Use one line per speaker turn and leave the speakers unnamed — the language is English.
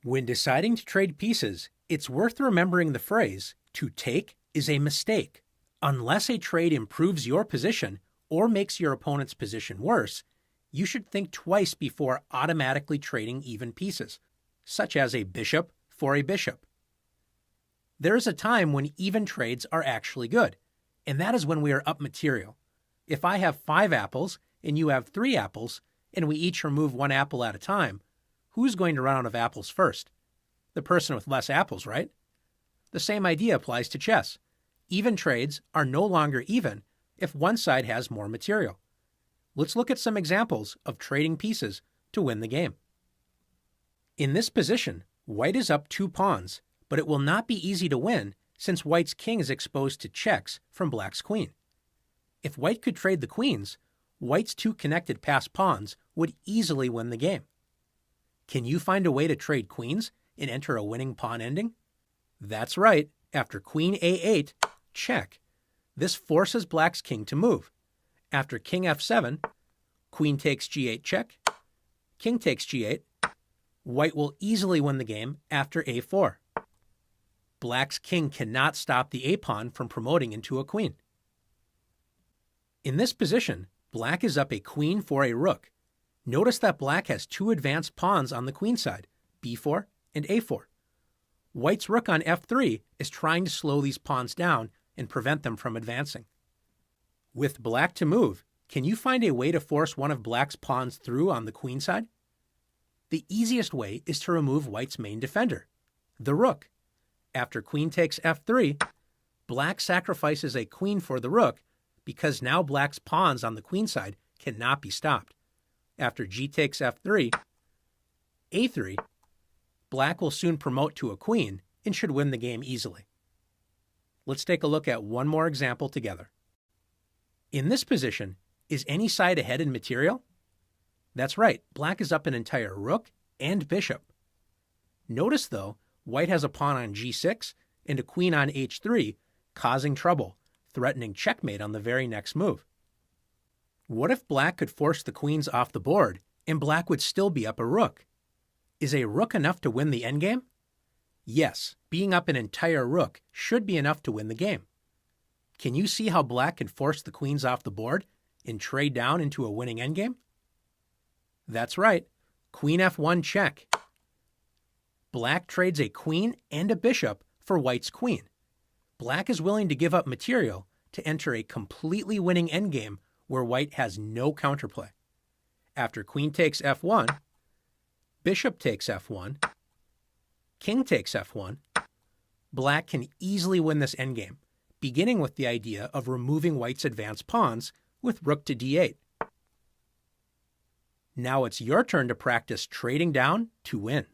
When deciding to trade pieces, it's worth remembering the phrase, "to take is a mistake." Unless a trade improves your position or makes your opponent's position worse, you should think twice before automatically trading even pieces, such as a bishop for a bishop. There is a time when even trades are actually good, and that is when we are up material. If I have 5 apples and you have 3 apples, and we each remove 1 apple at a time, who's going to run out of apples first? The person with less apples, right? The same idea applies to chess. Even trades are no longer even if one side has more material. Let's look at some examples of trading pieces to win the game. In this position, white is up 2 pawns, but it will not be easy to win since white's king is exposed to checks from black's queen. If white could trade the queens, white's 2 connected passed pawns would easily win the game. Can you find a way to trade queens and enter a winning pawn ending? That's right. After queen a8, check. This forces black's king to move. After king f7, queen takes g8 check, king takes g8, white will easily win the game after a4. Black's king cannot stop the a-pawn from promoting into a queen. In this position, black is up a queen for a rook. Notice that black has 2 advanced pawns on the queen side, b4 and a4. White's rook on f3 is trying to slow these pawns down and prevent them from advancing. With black to move, can you find a way to force one of black's pawns through on the queen side? The easiest way is to remove white's main defender, the rook. After queen takes f3, black sacrifices a queen for the rook because now black's pawns on the queen side cannot be stopped. After g takes f3, a3, black will soon promote to a queen and should win the game easily. Let's take a look at one more example together. In this position, is any side ahead in material? That's right, black is up an entire rook and bishop. Notice, though, white has a pawn on g6 and a queen on h3, causing trouble, threatening checkmate on the very next move. What if black could force the queens off the board and black would still be up a rook? Is a rook enough to win the endgame? Yes, being up an entire rook should be enough to win the game. Can you see how black can force the queens off the board and trade down into a winning endgame? That's right, queen f1 check. Black trades a queen and a bishop for white's queen. Black is willing to give up material to enter a completely winning endgame where white has no counterplay. After queen takes f1, bishop takes f1, king takes f1, black can easily win this endgame, beginning with the idea of removing white's advanced pawns with rook to d8. Now it's your turn to practice trading down to win.